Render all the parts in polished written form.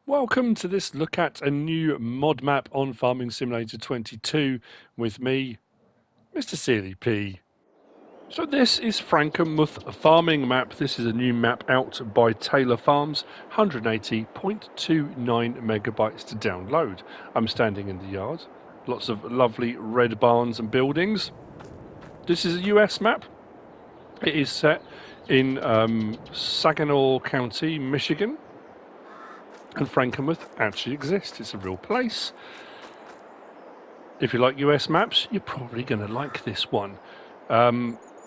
Welcome to this look at a new mod map on Farming Simulator 22 with me, MrSealyp. So this is Frankenmuth farming map. This is a new map out by TaylorFarms, 180.29 megabytes to download. I'm standing in the yard, lots of lovely red barns and buildings. This is a US map. It is set in Saginaw County, Michigan. And Frankenmuth actually exists. It's a real place. If you like US maps, you're probably going to like this one.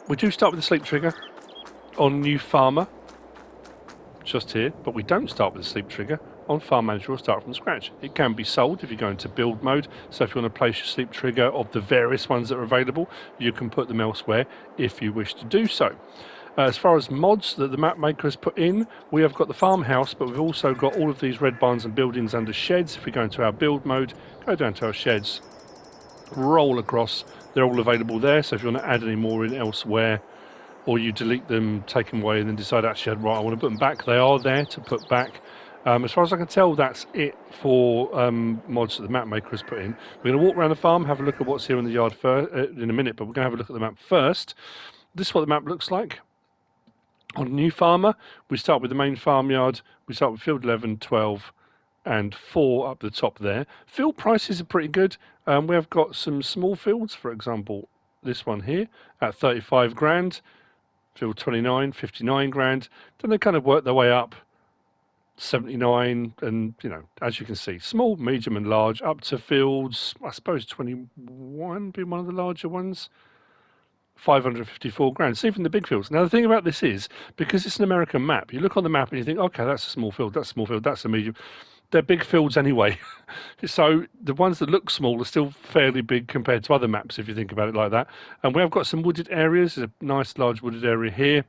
We do start with the sleep trigger on New Farmer, just here, but we don't start with the sleep trigger on Farm Manager or start from scratch. It can be sold if you go into build mode, so if you want to place your sleep trigger of the various ones that are available, you can put them elsewhere if you wish to do so. As far as mods that the map maker has put in, we have got the farmhouse, but we've also got all of these red barns and buildings under sheds. If we go into our build mode, go down to our sheds, roll across, they're all available there. So if you want to add any more in elsewhere, or you delete them, take them away, and then decide actually, right, I want to put them back, they are there to put back. As far as I can tell, that's it for mods that the map maker has put in. We're going to walk around the farm, have a look at what's here in the yard in a minute, but we're going to have a look at the map first. This is what the map looks like. On New Farmer, we start with the main farmyard. We start with field 11, 12, and 4 up the top there. Field prices are pretty good. We have got some small fields, for example, this one here at 35 grand, field 29, 59 grand. Then they kind of work their way up, 79, and as you can see, small, medium, and large, up to fields, I suppose 21 being one of the larger ones. 554 grand. So even the big fields. Now the thing about this is, because it's an American map, you look on the map and you think, okay, that's a small field, that's a small field, that's a medium. They're big fields anyway. So the ones that look small are still fairly big compared to other maps, if you think about it like that. And we have got some wooded areas. There's a nice large wooded area here.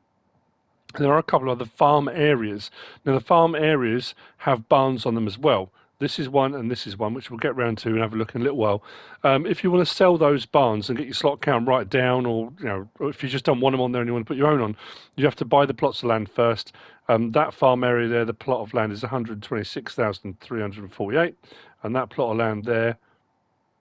And there are a couple of other farm areas. Now the farm areas have barns on them as well. This is one and this is one, which we'll get round to and have a look in a little while. If you want to sell those barns and get your slot count right down, or or if you just don't want them on there and you want to put your own on, you have to buy the plots of land first. That farm area there, the plot of land is 126,348, and that plot of land there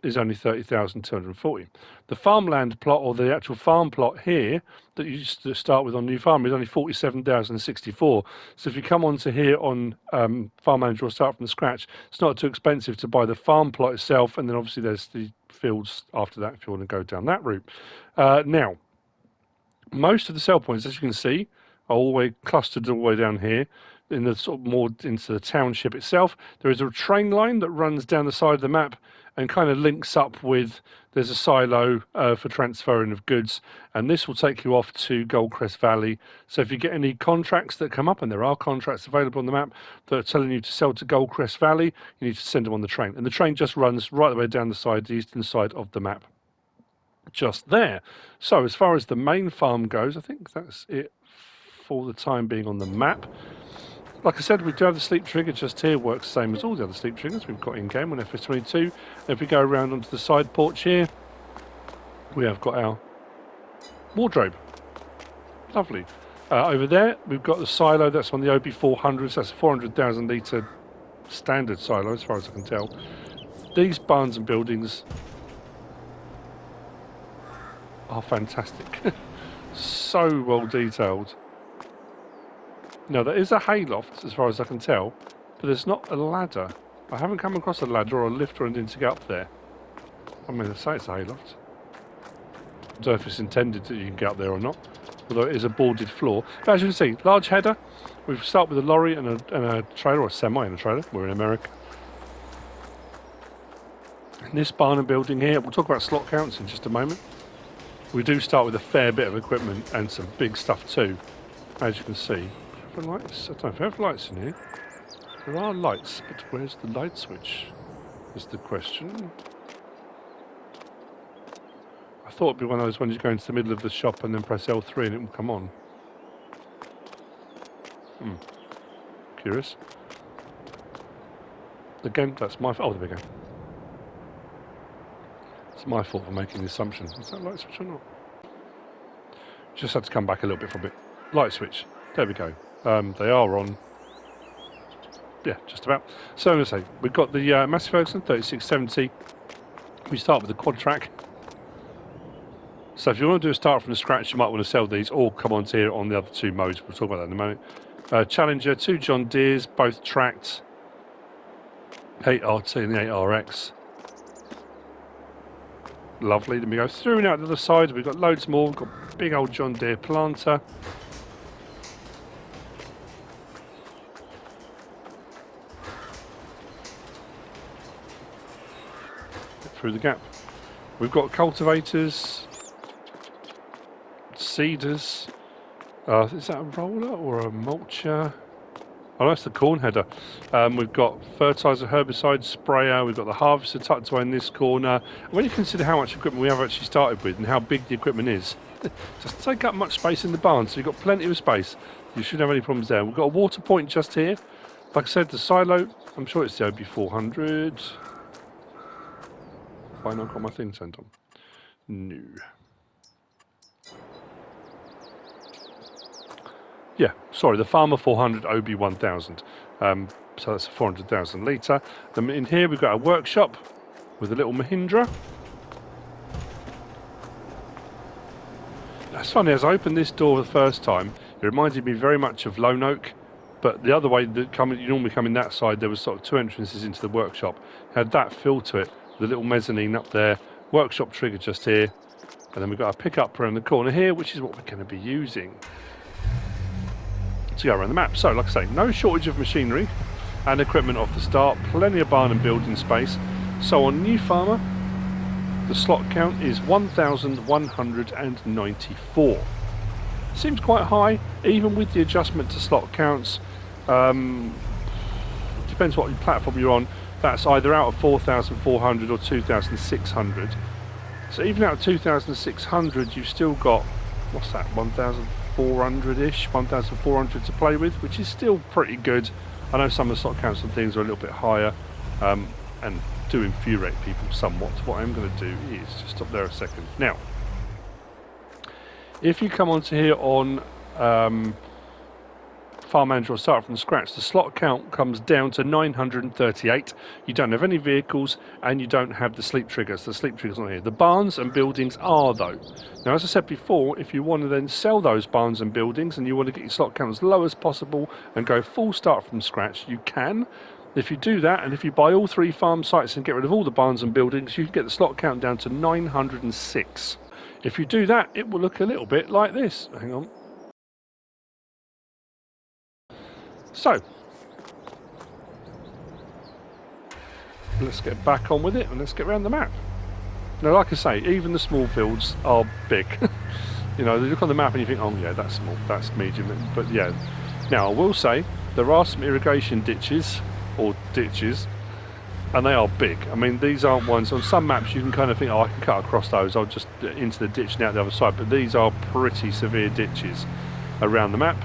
is only 30,240. The farmland plot, or the actual farm plot here that you start with on New Farm, is only 47,064. So if you come onto here on Farm Manager or start from scratch, it's not too expensive to buy the farm plot itself, and then obviously there's the fields after that if you want to go down that route. Now, most of the sell points, as you can see, are all the way clustered all the way down here in the sort of more into the township itself. There is a train line that runs down the side of the map and kind of links up with, there's a silo for transferring of goods, and this will take you off to Goldcrest Valley. So if you get any contracts that come up, and there are contracts available on the map that are telling you to sell to Goldcrest Valley, you need to send them on the train. And the train just runs right the way down the eastern side of the map, just there. So as far as the main farm goes, I think that's it for the time being on the map. Like I said, we do have the sleep trigger just here, works the same as all the other sleep triggers we've got in game on FS22. If we go around onto the side porch here, we have got our wardrobe. Lovely. Over there, we've got the silo. That's on the OB400s. That's a 400,000 litre standard silo, as far as I can tell. These barns and buildings are fantastic. So well detailed. No, there is a hayloft, as far as I can tell, but there's not a ladder. I haven't come across a ladder or a lift or anything to get up there. I mean, I say it's a hayloft. I don't know if it's intended that you can get up there or not, although it is a boarded floor. But as you can see, large header. We start with a lorry and a trailer, or a semi and a trailer. We're in America. And this barn and building here, we'll talk about slot counts in just a moment. We do start with a fair bit of equipment and some big stuff too, as you can see. Lights? I don't know if we have lights in here. There are lights, but where's the light switch? Is the question. I thought it'd be one of those ones you go into the middle of the shop and then press L3 and it will come on. Curious. Again, that's my fault. Oh, there we go. It's my fault for making the assumption. Is that light switch or not? Just had to come back a little bit from it. Light switch. There we go. They are on. yeah, just about. So I'm going to say, we've got the Massey Ferguson 3670. We start with the quad track. So if you want to do a start from the scratch, you might want to sell these or come on to here on the other two modes. We'll talk about that in a moment. Challenger, 2 John Deeres, both tracked. 8RT and the 8RX. Lovely. Then we go through and out the other side. We've got loads more. We've got big old John Deere planter. Get through the gap. We've got cultivators, seeders. Is that a roller or a mulcher? Oh, that's the corn header. We've got fertiliser, herbicide sprayer. We've got the harvester tucked away in this corner. And when you consider how much equipment we have actually started with and how big the equipment is, it doesn't take up much space in the barn, so you've got plenty of space. You shouldn't have any problems there. We've got a water point just here. Like I said, the silo, I'm sure it's the OB400. Have I not got my thing turned on? No. Yeah, sorry, the Farmer 400 OB1000. So that's a 400,000 litre. Then in here we've got a workshop with a little Mahindra. That's funny, as I opened this door the first time, it reminded me very much of Lone Oak, but the other way that you normally come in that side, there was sort of 2 entrances into the workshop. It had that feel to it, with a little mezzanine up there, workshop trigger just here, and then we've got a pickup around the corner here, which is what we're going to be using to go around the map. So, like I say, no shortage of machinery and equipment off the start, plenty of barn and building space. So on New Farmer, the slot count is 1,194. Seems quite high, even with the adjustment to slot counts. Depends what platform you're on. That's either out of 4,400 or 2,600. So even out of 2,600, you've still got, what's that, 1,400-ish, 1,400 to play with, which is still pretty good. I know some of the slot counts and things are a little bit higher, and do infuriate people somewhat. What I'm going to do is just stop there a second. Now, if you come onto here on Farm Manager or start from scratch, the slot count comes down to 938. You don't have any vehicles and you don't have the sleep triggers. The sleep triggers not here. The barns and buildings are, though. Now, as I said before, if you want to then sell those barns and buildings and you want to get your slot count as low as possible and go full start from scratch, you can. If you do that, and if you buy all 3 farm sites and get rid of all the barns and buildings, you can get the slot count down to 906. If you do that, it will look a little bit like this. Hang on. So, let's get back on with it and let's get around the map. Now, like I say, even the small fields are big. You know, you look on the map and you think, oh yeah, that's small, that's medium. But yeah, now I will say there are some irrigation ditches, and they are big. I mean, these aren't ones, on some maps you can kind of think, oh, I can cut across those, I'll just into the ditch and out the other side, but these are pretty severe ditches around the map.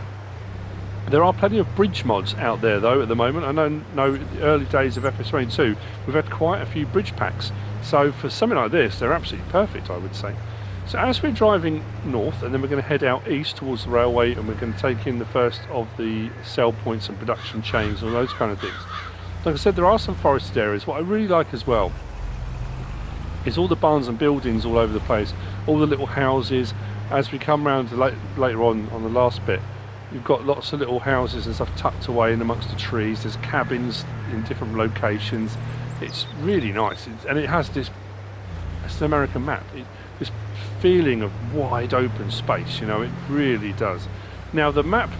There are plenty of bridge mods out there though at the moment. I know the early days of FS22 we've had quite a few bridge packs, so for something like this they're absolutely perfect, I would say. So as we're driving north, and then we're going to head out east towards the railway, and we're going to take in the first of the sell points and production chains and those kind of things. Like I said, there are some forested areas. What I really like as well is all the barns and buildings all over the place, all the little houses. As we come round to later on the last bit, you've got lots of little houses and stuff tucked away in amongst the trees. There's cabins in different locations. It's really nice, and it has this, it's an American map, this feeling of wide open space, you know, it really does. Now the map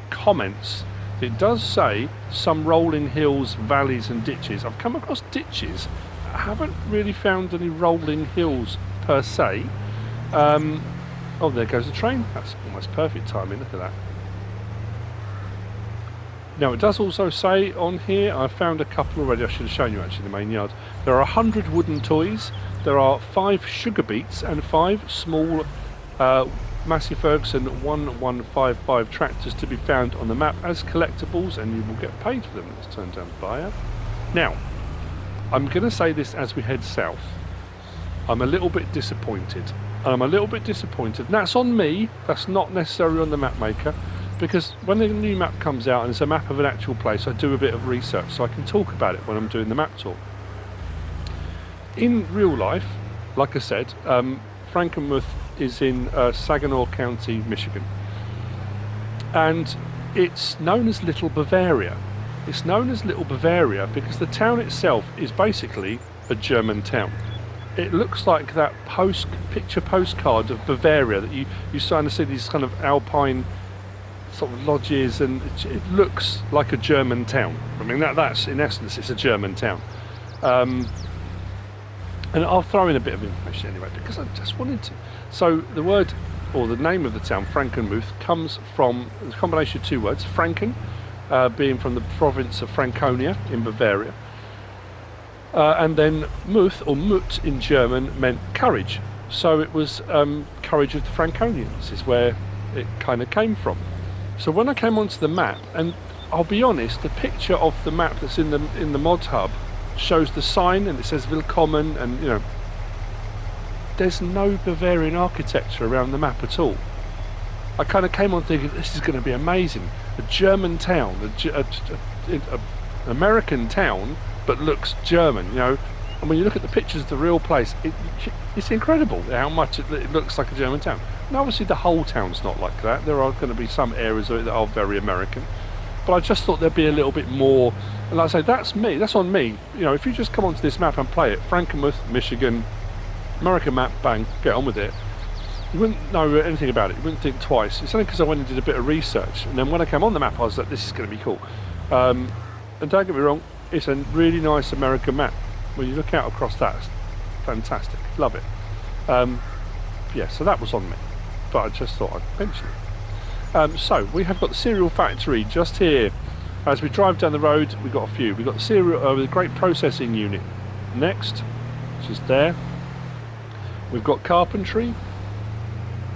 comments, it does say some rolling hills, valleys and ditches. I've come across ditches, I haven't really found any rolling hills per se. Oh, there goes the train. That's almost perfect timing, look at that. Now it does also say on here, I found a couple already, I should have shown you actually in the main yard. There are 100 wooden toys, there are 5 sugar beets and 5 small Massey Ferguson 1155 tractors to be found on the map as collectibles, and you will get paid for them. Let's turn down the buyer. Now, I'm going to say this as we head south. I'm a little bit disappointed. And that's on me, that's not necessarily on the map maker. because when the new map comes out and it's a map of an actual place, I do a bit of research so I can talk about it when I'm doing the map tour. In real life, like I said, Frankenmuth is in Saginaw County, Michigan, and it's known as Little Bavaria. It's known as Little Bavaria because the town itself is basically a German town. It looks like that picture postcard of Bavaria that you kind of see, these kind of alpine sort of lodges, and it looks like a German town. I mean, that's in essence, it's a German town. And I'll throw in a bit of information anyway, because I just wanted to. So the word, or the name of the town, Frankenmuth, comes from a combination of two words. Franken, being from the province of Franconia in Bavaria. And then Muth, or Mut in German, meant courage. So it was courage of the Franconians is where it kind of came from. So when I came onto the map, and I'll be honest, the picture of the map that's in the mod hub shows the sign and it says Willkommen, and you know, there's no Bavarian architecture around the map at all. I kind of came on thinking this is going to be amazing. A German town, an American town, but looks German, you know. And when you look at the pictures of the real place, it's incredible how much it looks like a German town. And obviously the whole town's not like that. There are going to be some areas of it that are very American. But I just thought there'd be a little bit more. And like I say, that's me. That's on me. You know, if you just come onto this map and play it, Frankenmuth, Michigan, American map, bang, get on with it. You wouldn't know anything about it. You wouldn't think twice. It's only because I went and did a bit of research. And then when I came on the map, I was like, this is going to be cool. And don't get me wrong, it's a really nice American map. When you look out across that, it's fantastic. Love it. Yeah, so that was on me. But I just thought I'd mention it. So we have got the cereal factory just here. As we drive down the road, we've got a few. We've got the cereal, the grape processing unit next, just there. We've got carpentry,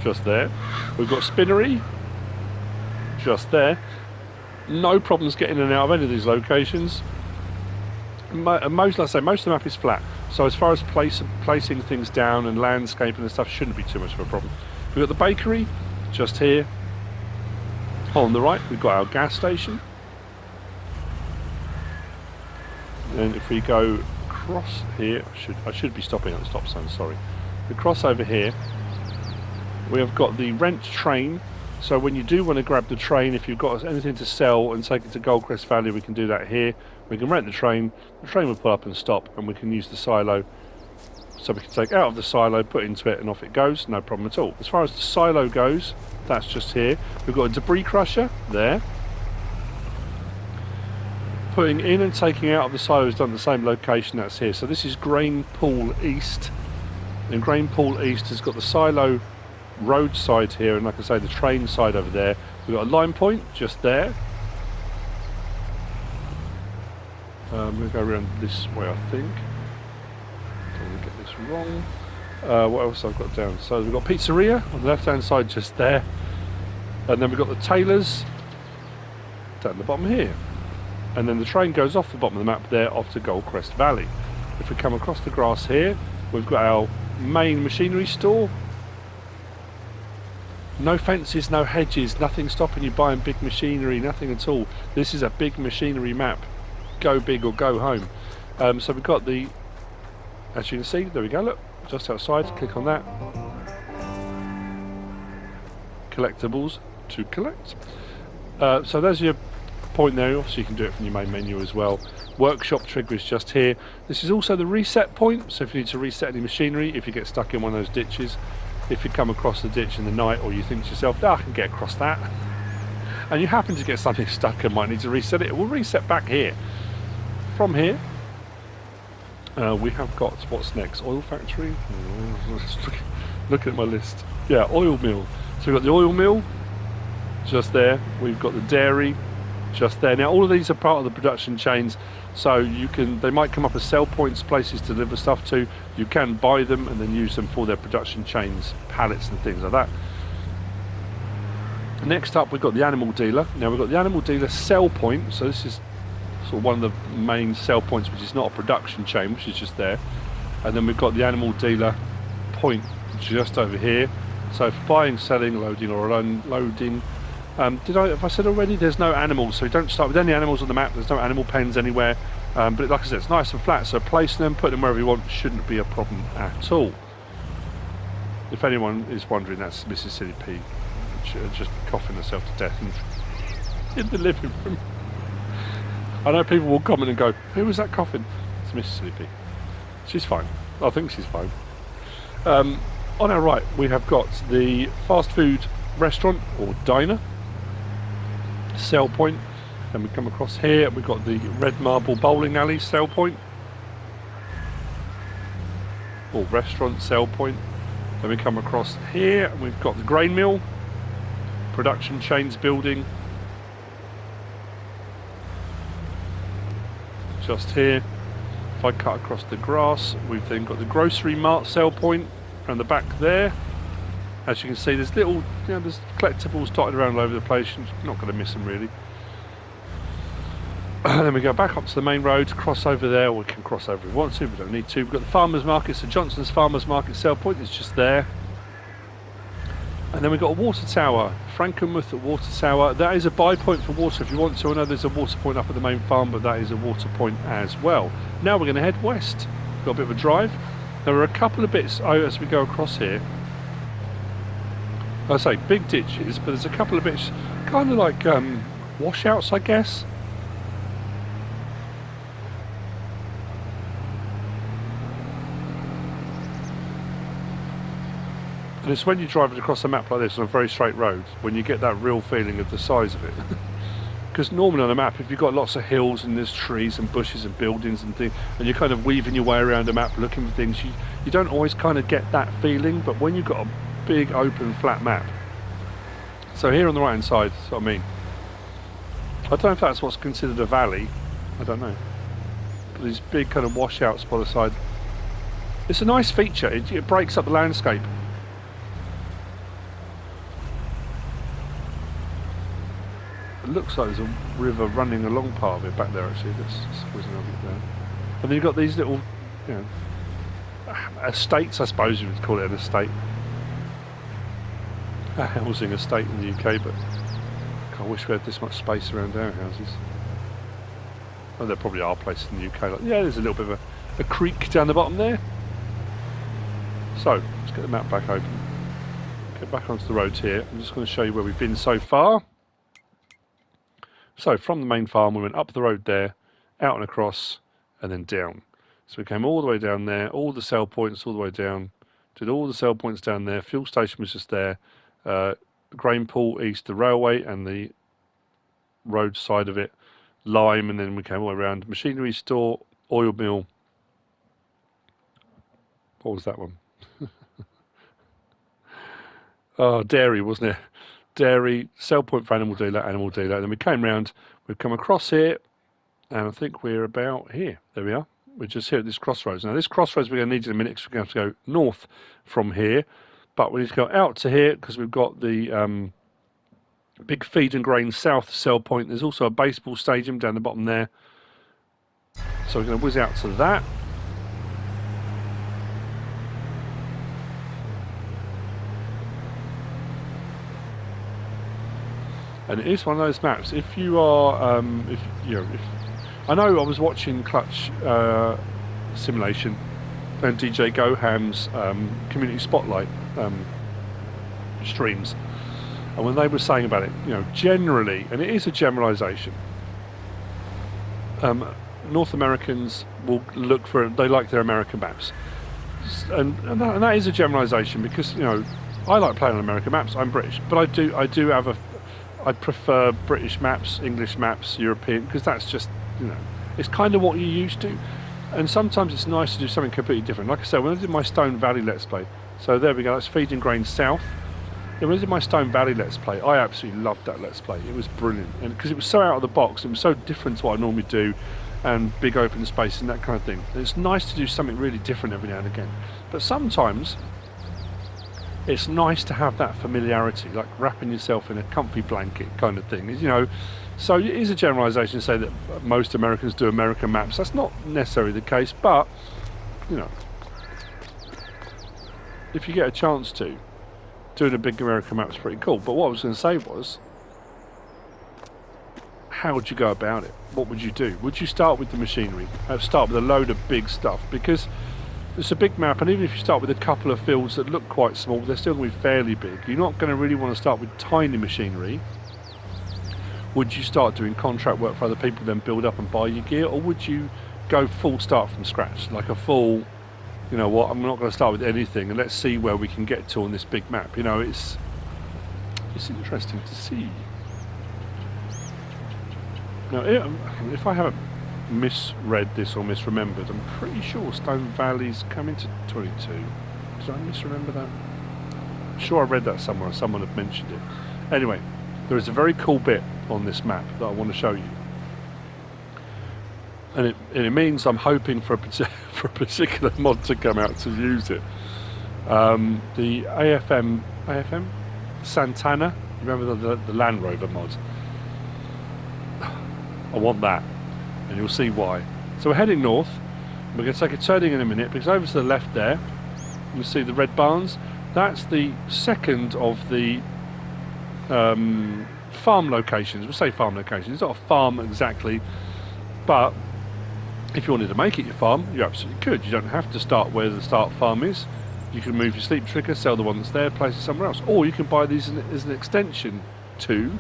just there. We've got spinnery, just there. No problems getting in and out of any of these locations. Most, like I say, most of the map is flat. So as far as placing things down and landscaping and stuff, shouldn't be too much of a problem. We've got the bakery, just here. On the right, we've got our gas station. And if we go across here, I should be stopping at the stop sign, sorry. We cross over here, we have got the rent train. So when you do want to grab the train, if you've got anything to sell and take it to Goldcrest Valley, we can do that here. We can rent the train will pull up and stop, and we can use the silo. So we can take out of the silo, put into it, and off it goes, no problem at all. As far as the silo goes, that's just here. We've got a debris crusher there. Putting in and taking out of the silo is done at the same location, that's here. So this is Grain Pool East. And Grain Pool East has got the silo roadside here, and like I say, the train side over there. We've got a line point just there. We're going to go around this way, I think. Don't want to get this wrong. What else I've got down? So we've got pizzeria on the left hand side just there, and then we've got the tailors down the bottom here, and then the train goes off the bottom of the map there off to Goldcrest Valley. If we come across the grass here, we've got our main machinery store. No fences, no hedges, nothing stopping you buying big machinery, nothing at all. This is a big machinery map. Go big or go home. So we've got the, as you can see, there we go, look, just outside, click on that. Collectibles to collect. So there's your point there, obviously you can do it from your main menu as well. Workshop trigger is just here. This is also the reset point, so if you need to reset any machinery, if you get stuck in one of those ditches, if you come across the ditch in the night, or you think to yourself, I can get across that, and you happen to get something stuck and might need to reset it, it will reset back here. From here, we have got, what's next? Oil factory? Looking at my list. Yeah, oil mill. So we've got the oil mill, just there. We've got the dairy, just there. Now all of these are part of the production chains, so you can, they might come up as sell points, places to deliver stuff to. You can buy them and then use them for their production chains, pallets and things like that. Next up, we've got the animal dealer. Now we've got the animal dealer sell point, so this is sort of one of the main sell points, which is not a production chain, which is just there. And then we've got the animal dealer point just over here. So for buying, selling, loading or unloading Have I said already? There's no animals, so you don't start with any animals on the map. There's no animal pens anywhere. But like I said, it's nice and flat, so placing them, putting them wherever you want shouldn't be a problem at all. If anyone is wondering, that's MrSealyp just coughing herself to death in the living room. I know people will comment and go, "Who was that coughing?" It's MrSealyp. She's fine. I think she's fine. On our right, we have got the fast food restaurant or diner, sell point. Then we come across here, we've got the red marble bowling alley sell point, or restaurant sell point. Then we come across here, and we've got the grain mill, production chains building, just here. If I cut across the grass, we've then got the grocery mart sell point around the back there. As you can see, there's little, there's collectibles dotted around all over the place. You're not going to miss them really. Then we go back up to the main road, cross over there, or we can cross over if we want to, we don't need to. We've got the farmers market, so Johnson's farmers market sell point is just there. And then we've got a water tower, FRANKENMUTH water tower. That is a buy point for water if you want to. I know there's a water point up at the main farm, but that is a water point as well. Now we're going to head west. Got a bit of a drive. There are a couple of bits as we go across here. I say big ditches, but there's a couple of bits kind of like washouts, I guess. And it's when you're driving across a map like this on a very straight road when you get that real feeling of the size of it. Because normally on a map, if you've got lots of hills and there's trees and bushes and buildings and things, and you're kind of weaving your way around a map looking for things, you don't always kind of get that feeling. But when you've got a big open flat map, so here on the right hand side, that's what I mean. I don't know if that's what's considered a valley, I don't know. But these big kind of washouts by the side. It's a nice feature, it breaks up the landscape. It looks like there's a river running along part of it back there actually. That's squeezing over there. And then you've got these little, estates, I suppose you would call it an estate. A housing estate in the UK, but I wish we had this much space around our houses. Oh, there probably are places in the UK like, yeah, there's a little bit of a creek down the bottom there. So, let's get the map back open. Get back onto the roads here. I'm just going to show you where we've been so far. So, from the main farm, we went up the road there, out and across, and then down. So we came all the way down there, all the sell points all the way down, did all the sell points down there, fuel station was just there, grain pool east, the railway and the road side of it, lime, and then we came all the way around, machinery store, oil mill. What was that one? Oh, dairy, wasn't it? Dairy, sell point for animal dealer, and then we came round, we've come across here, and I think we're about here. There we are. We're just here at this crossroads. Now, this crossroads we're going to need in a minute because we're going to have to go north from here, but we need to go out to here because we've got the big feed and grain south sell point. There's also a baseball stadium down the bottom there. So we're going to whiz out to that. And it is one of those maps. If you are, if I know I was watching Clutch Simulation and DJ Goham's community spotlight streams, and when they were saying about it, generally, and it is a generalisation, North Americans will look for, they like their American maps, and that is a generalisation because I like playing on American maps. I'm British, but I do have I prefer British maps, English maps, European, because that's just, it's kind of what you're used to. And sometimes it's nice to do something completely different. Like I said, when I did my Stone Valley Let's Play, so there we go, that's feeding grain south. Yeah, when I did my Stone Valley Let's Play, I absolutely loved that Let's Play. It was brilliant. And because it was so out of the box, it was so different to what I normally do, and big open space and that kind of thing. And it's nice to do something really different every now and again. But sometimes it's nice to have that familiarity, like wrapping yourself in a comfy blanket kind of thing. So it is a generalisation to say that most Americans do American maps. That's not necessarily the case, but if you get a chance to, doing a big American map is pretty cool. But what I was going to say was, how would you go about it? What would you do? Would you start with the machinery? Start with a load of big stuff? Because it's a big map, and even if you start with a couple of fields that look quite small, they're still going to be fairly big. You're not going to really want to start with tiny machinery. Would you start doing contract work for other people, then build up and buy your gear? Or would you go full start from scratch? Like a full, you know what, I'm not going to start with anything, and let's see where we can get to on this big map. You know, it's interesting to see. Now, if I haven't misread this or misremembered, I'm pretty sure Stone Valley's coming to 22. Did I misremember that? I'm sure I read that somewhere, someone had mentioned it. Anyway, there is a very cool bit on this map that I want to show you. And it means I'm hoping for a particular mod to come out to use it. The AFM Santana, remember the Land Rover mod? I want that, and you'll see why. So we're heading north. We're going to take a turning in a minute, because over to the left there, you see the red barns. That's the second of the farm locations. We'll say farm locations. It's not a farm exactly, but if you wanted to make it your farm, you absolutely could. You don't have to start where the start farm is. You can move your sleep trigger, sell the one that's there, place it somewhere else, or you can buy these as an extension to.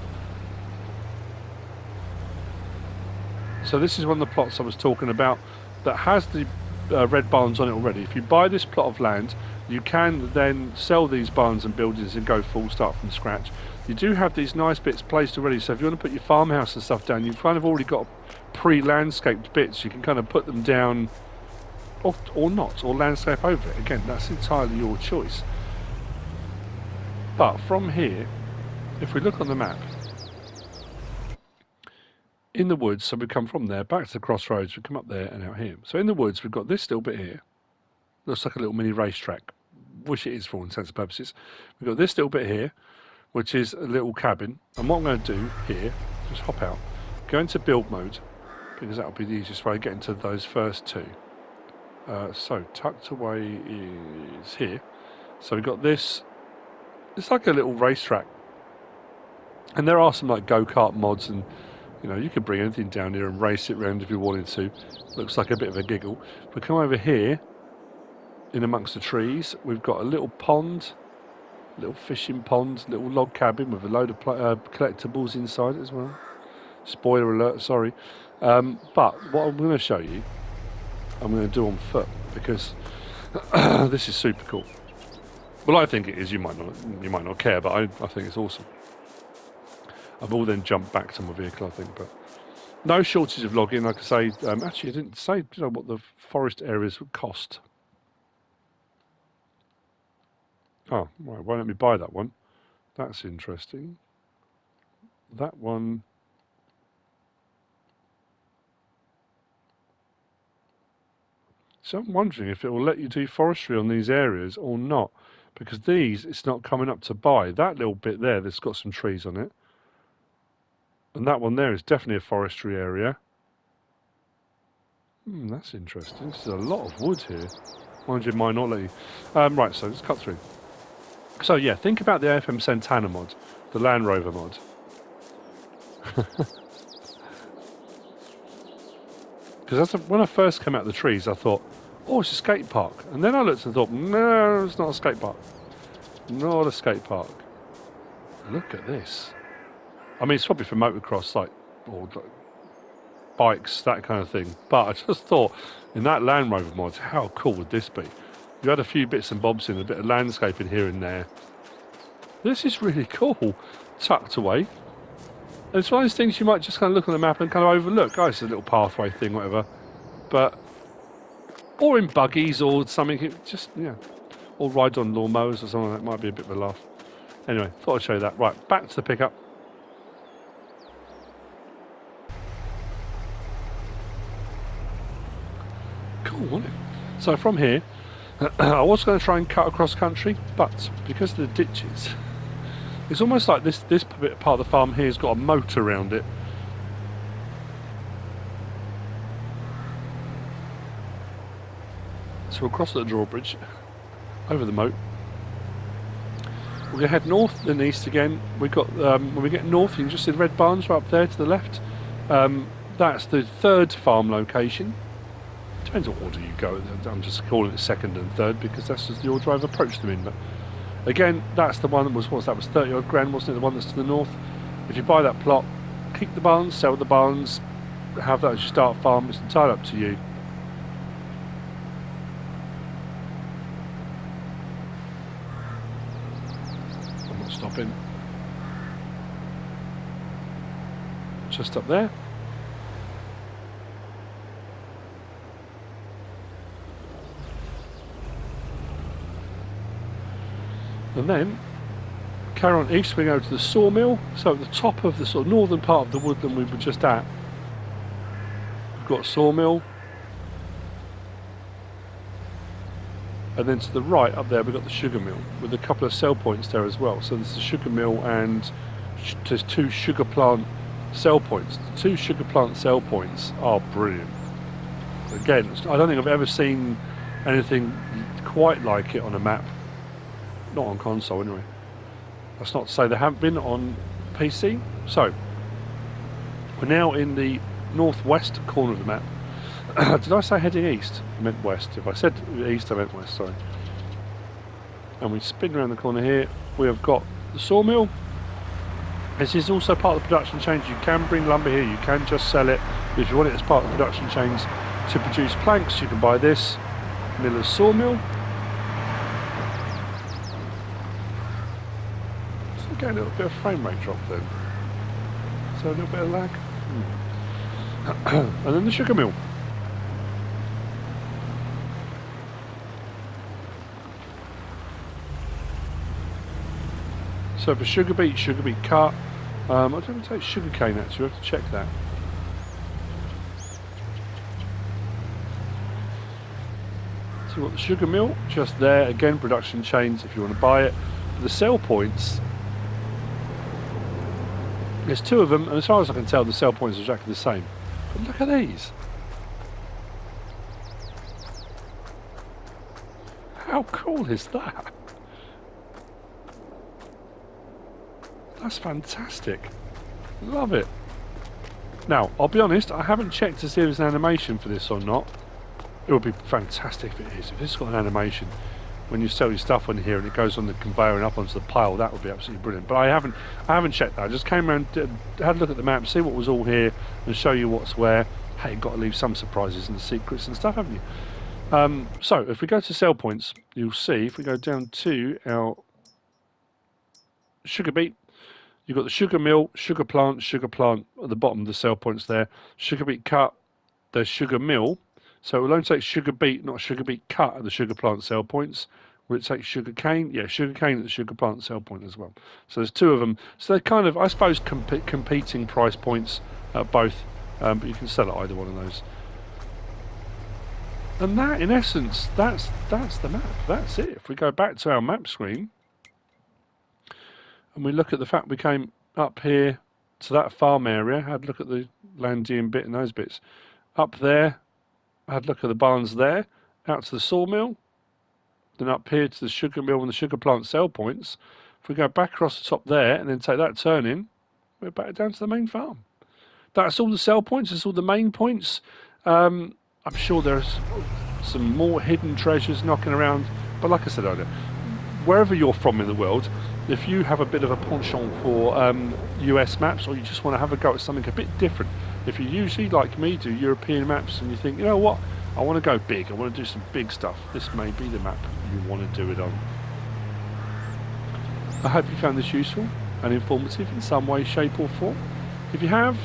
So this is one of the plots I was talking about that has the red barns on it already. If you buy this plot of land, you can then sell these barns and buildings and go full start from scratch. You do have these nice bits placed already, so if you want to put your farmhouse and stuff down, you've kind of already got pre-landscaped bits. You can kind of put them down or not, or landscape over it. Again, that's entirely your choice. But from here, if we look on the map, in the woods, so we come from there back to the crossroads, we come up there and out here. So in the woods, we've got this little bit here. Looks like a little mini racetrack. Wish it is for all intents and purposes. We've got this little bit here, which is a little cabin. And what I'm going to do here, just hop out, go into build mode, because that'll be the easiest way to get into those first two. So tucked away is here. So we've got this. It's like a little racetrack. And there are some like go-kart mods, and you know, you could bring anything down here and race it around if you wanted to. Looks like a bit of a giggle. If we come over here, in amongst the trees, we've got a little pond, little fishing pond, little log cabin with a load of collectibles inside it as well. Spoiler alert, sorry. But what I'm going to show you, I'm going to do on foot, because this is super cool. Well, I think it is. You might not care, but I think it's awesome. I will then jump back to my vehicle, I think, but no shortage of logging. Like I say, actually, I didn't say what the forest areas would cost. Oh, right, why don't we buy that one? That's interesting. That one. So I'm wondering if it will let you do forestry on these areas or not, because these, it's not coming up to buy. That little bit there, that's got some trees on it. And that one there is definitely a forestry area. That's interesting. There's a lot of wood here. Mind you, might not let you. Right, so let's cut through. So yeah, think about the AFM Santana mod, the Land Rover mod. Because when I first came out of the trees, I thought, oh, it's a skate park. And then I looked and thought, no, it's not a skate park. Not a skate park. Look at this. I mean, it's probably for motocross, or bikes, that kind of thing. But I just thought, in that Land Rover mod, how cool would this be? You had a few bits and bobs in, a bit of landscaping here and there. This is really cool. Tucked away. And it's one of those things you might just kind of look on the map and kind of overlook. Oh, it's a little pathway thing, whatever. But, or in buggies or something, just, yeah. Or ride on lawnmowers or something, that might be a bit of a laugh. Anyway, thought I'd show you that. Right, back to the pickup. Cool, wasn't it? So from here, I was going to try and cut across country, but because of the ditches, it's almost like this bit part of the farm here has got a moat around it. So we'll cross the drawbridge, over the moat. We're going to head north and east again. We've got, when we get north, you can just see the red barns right up there to the left. That's the third farm location. Depends what order you go. I'm just calling it second and third because that's just the order I've approached them in. But again, that's the one that was, that was 30 odd grand, wasn't it? The one that's to the north. If you buy that plot, keep the barns, sell the barns, have that as your start farm. It's entirely up to you. I'm not stopping. Just up there. And then carry on east, we go to the sawmill. So at the top of the sort of northern part of the woodland we were just at, we've got a sawmill. And then to the right up there we've got the sugar mill with a couple of sell points there as well. So there's the sugar mill and there's 2 sugar plant sell points. The 2 sugar plant sell points are brilliant. Again, I don't think I've ever seen anything quite like it on a map. Not on console anyway. That's not to say they haven't been on PC. So we're now in the northwest corner of the map. Did I say heading east? I meant west. If I said east, I meant west, sorry. And we spin around the corner here. We have got the sawmill. This is also part of the production chains. You can bring lumber here, you can just sell it. If you want it as part of the production chains to produce planks, you can buy this. Miller's sawmill. So getting a little bit of frame rate drop then. So a little bit of lag. And then the sugar mill. So for sugar beet cut. I don't think it's sugar cane actually, we have to check that. So we've got the sugar mill just there, again production chains if you want to buy it. The sell points, there's 2 of them, and as far as I can tell the sell points are exactly the same. But look at these. How cool is that? That's fantastic. Love it. Now, I'll be honest, I haven't checked to see if there's an animation for this or not. It would be fantastic if it is. If it's got an animation, when you sell your stuff on here and it goes on the conveyor and up onto the pile, that would be absolutely brilliant. But I haven't checked that. I just came around, had a look at the map, see what was all here, and show you what's where. Hey, you've got to leave some surprises and secrets and stuff, haven't you? So, if we go to sell points, you'll see, if we go down to our sugar beet, you've got the sugar mill, sugar plant at the bottom of the sell points there. Sugar beet cut, there's sugar mill. So we'll only take sugar beet, not sugar beet cut at the sugar plant sell points. Will it take sugar cane? Yeah, sugar cane at the sugar plant sell point as well. So there's 2 of them. So they're kind of, I suppose, competing price points at both. But you can sell at either one of those. And that, in essence, that's the map. That's it. If we go back to our map screen, and we look at the fact we came up here to that farm area, had a look at the Landian bit and those bits. Up there, had a look at the barns there, out to the sawmill, then up here to the sugar mill and the sugar plant sell points. If we go back across the top there and then take that turn in, we're back down to the main farm. That's all the sell points, that's all the main points. I'm sure there's some more hidden treasures knocking around, but like I said earlier, wherever you're from in the world, if you have a bit of a penchant for US maps, or you just want to have a go at something a bit different, if you usually, like me, do European maps and you think, you know what, I want to go big, I want to do some big stuff, this may be the map you want to do it on. I hope you found this useful and informative in some way, shape or form. If you have,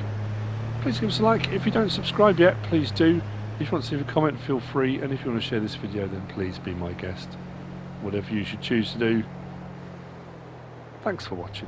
please give us a like. If you don't subscribe yet, please do. If you want to leave a comment, feel free, and if you want to share this video, then please be my guest. Whatever you should choose to do. Thanks for watching.